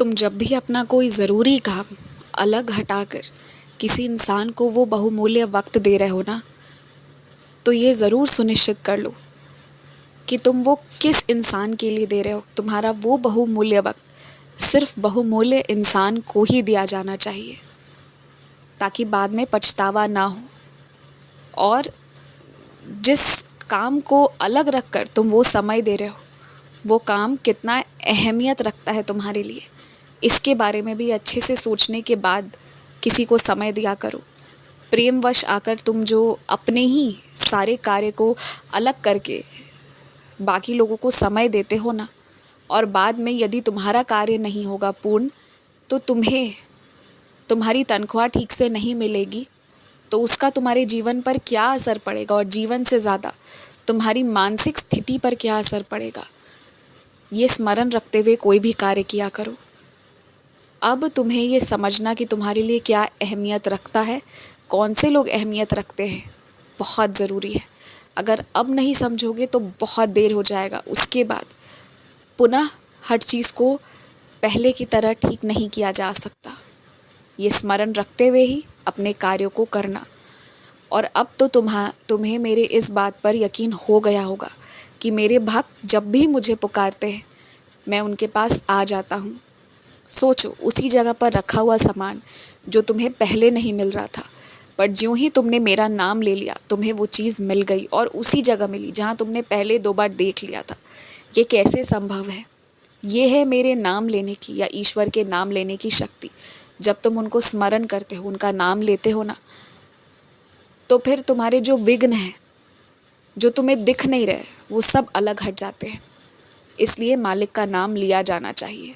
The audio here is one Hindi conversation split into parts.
तुम जब भी अपना कोई ज़रूरी काम अलग हटाकर किसी इंसान को वो बहुमूल्य वक्त दे रहे हो ना, तो ये ज़रूर सुनिश्चित कर लो कि तुम वो किस इंसान के लिए दे रहे हो। तुम्हारा वो बहुमूल्य वक्त सिर्फ बहुमूल्य इंसान को ही दिया जाना चाहिए, ताकि बाद में पछतावा ना हो। और जिस काम को अलग रखकर तुम वो समय दे रहे हो, वो काम कितना अहमियत रखता है तुम्हारे लिए, इसके बारे में भी अच्छे से सोचने के बाद किसी को समय दिया करो। प्रेमवश आकर तुम जो अपने ही सारे कार्य को अलग करके बाकी लोगों को समय देते हो ना, और बाद में यदि तुम्हारा कार्य नहीं होगा पूर्ण, तो तुम्हें तुम्हारी तनख्वाह ठीक से नहीं मिलेगी, तो उसका तुम्हारे जीवन पर क्या असर पड़ेगा, और जीवन से ज़्यादा तुम्हारी मानसिक स्थिति पर क्या असर पड़ेगा, ये स्मरण रखते हुए कोई भी कार्य किया करो। अब तुम्हें ये समझना कि तुम्हारे लिए क्या अहमियत रखता है, कौन से लोग अहमियत रखते हैं, बहुत ज़रूरी है। अगर अब नहीं समझोगे तो बहुत देर हो जाएगा। उसके बाद पुनः हर चीज़ को पहले की तरह ठीक नहीं किया जा सकता। ये स्मरण रखते हुए ही अपने कार्यों को करना। और अब तो तुम्हें मेरे इस बात पर यकीन हो गया होगा कि मेरे भक्त जब भी मुझे पुकारते हैं, मैं उनके पास आ जाता हूँ। सोचो, उसी जगह पर रखा हुआ सामान जो तुम्हें पहले नहीं मिल रहा था, पर ज्यों ही तुमने मेरा नाम ले लिया, तुम्हें वो चीज़ मिल गई, और उसी जगह मिली जहाँ तुमने पहले 2 बार देख लिया था। ये कैसे संभव है? ये है मेरे नाम लेने की या ईश्वर के नाम लेने की शक्ति। जब तुम उनको स्मरण करते हो, उनका नाम लेते हो ना, तो फिर तुम्हारे जो विघ्न हैं, जो तुम्हें दिख नहीं रहे, वो सब अलग हट जाते हैं। इसलिए मालिक का नाम लिया जाना चाहिए।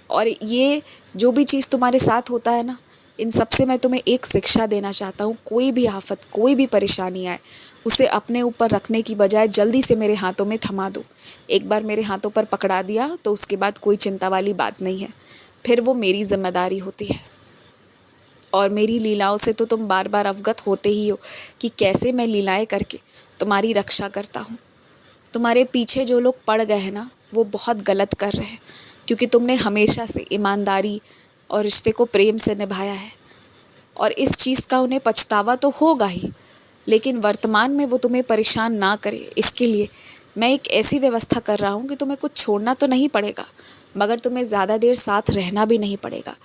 और ये जो भी चीज़ तुम्हारे साथ होता है ना, इन सब से मैं तुम्हें एक शिक्षा देना चाहता हूँ। कोई भी आफत, कोई भी परेशानी आए, उसे अपने ऊपर रखने की बजाय जल्दी से मेरे हाथों में थमा दो। एक बार मेरे हाथों पर पकड़ा दिया तो उसके बाद कोई चिंता वाली बात नहीं है, फिर वो मेरी जिम्मेदारी होती है। और मेरी लीलाओं से तो तुम बार बार अवगत होते ही हो कि कैसे मैं लीलाएं करके तुम्हारी रक्षा करता हूँ। तुम्हारे पीछे जो लोग पड़ गए हैं ना, वो बहुत गलत कर रहे हैं, क्योंकि तुमने हमेशा से ईमानदारी और रिश्ते को प्रेम से निभाया है। और इस चीज़ का उन्हें पछतावा तो होगा ही, लेकिन वर्तमान में वो तुम्हें परेशान ना करे, इसके लिए मैं एक ऐसी व्यवस्था कर रहा हूँ कि तुम्हें कुछ छोड़ना तो नहीं पड़ेगा, मगर तुम्हें ज़्यादा देर साथ रहना भी नहीं पड़ेगा,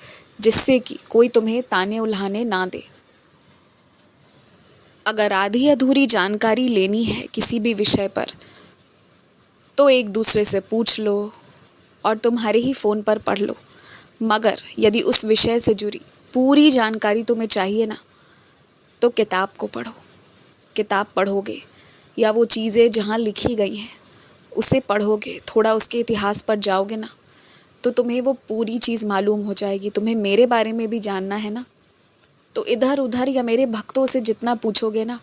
जिससे कि कोई तुम्हें ताने उल्हाने ना दे। अगर आधी अधूरी जानकारी लेनी है किसी भी विषय पर, तो एक दूसरे से पूछ लो और तुम्हारे ही फ़ोन पर पढ़ लो। मगर यदि उस विषय से जुड़ी पूरी जानकारी तुम्हें चाहिए ना, तो किताब को पढ़ो। किताब पढ़ोगे या वो चीज़ें जहाँ लिखी गई हैं उसे पढ़ोगे, थोड़ा उसके इतिहास पर जाओगे ना, तो तुम्हें वो पूरी चीज़ मालूम हो जाएगी। तुम्हें मेरे बारे में भी जानना है ना, तो इधर उधर या मेरे भक्तों से जितना पूछोगे ना,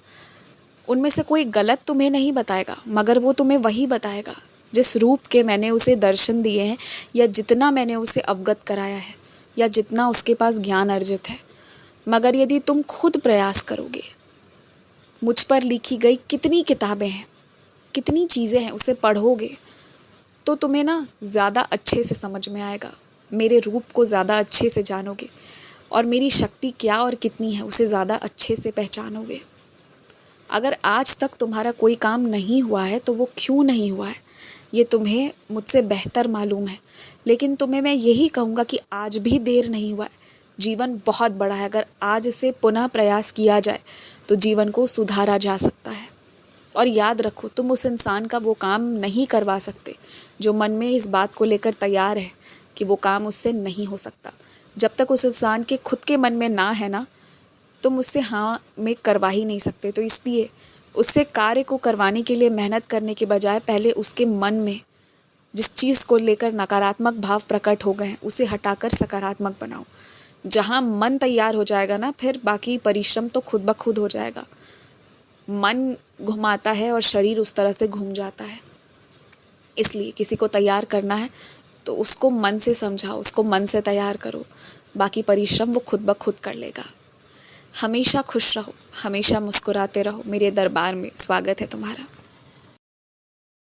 उनमें से कोई गलत तुम्हें नहीं बताएगा, मगर वो तुम्हें वही बताएगा जिस रूप के मैंने उसे दर्शन दिए हैं, या जितना मैंने उसे अवगत कराया है, या जितना उसके पास ज्ञान अर्जित है। मगर यदि तुम खुद प्रयास करोगे, मुझ पर लिखी गई कितनी किताबें हैं, कितनी चीज़ें हैं, उसे पढ़ोगे, तो तुम्हें ना ज़्यादा अच्छे से समझ में आएगा, मेरे रूप को ज़्यादा अच्छे से जानोगे, और मेरी शक्ति क्या और कितनी है उसे ज़्यादा अच्छे से पहचानोगे। अगर आज तक तुम्हारा कोई काम नहीं हुआ है, तो वो क्यों नहीं हुआ है ये तुम्हें मुझसे बेहतर मालूम है। लेकिन तुम्हें मैं यही कहूँगा कि आज भी देर नहीं हुआ है। जीवन बहुत बड़ा है, अगर आज से पुनः प्रयास किया जाए तो जीवन को सुधारा जा सकता है। और याद रखो, तुम उस इंसान का वो काम नहीं करवा सकते जो मन में इस बात को लेकर तैयार है कि वो काम उससे नहीं हो सकता। जब तक उस इंसान के खुद के मन में ना है ना, तुम उससे हाँ में करवा ही नहीं सकते। तो इसलिए उससे कार्य को करवाने के लिए मेहनत करने के बजाय पहले उसके मन में जिस चीज़ को लेकर नकारात्मक भाव प्रकट हो गए हैं, उसे हटाकर सकारात्मक बनाओ। जहाँ मन तैयार हो जाएगा ना, फिर बाकी परिश्रम तो खुद ब खुद हो जाएगा। मन घुमाता है और शरीर उस तरह से घूम जाता है। इसलिए किसी को तैयार करना है तो उसको मन से समझाओ, उसको मन से तैयार करो, बाकी परिश्रम वो खुद ब खुद कर लेगा। हमेशा खुश रहो, हमेशा मुस्कुराते रहो। मेरे दरबार में स्वागत है तुम्हारा।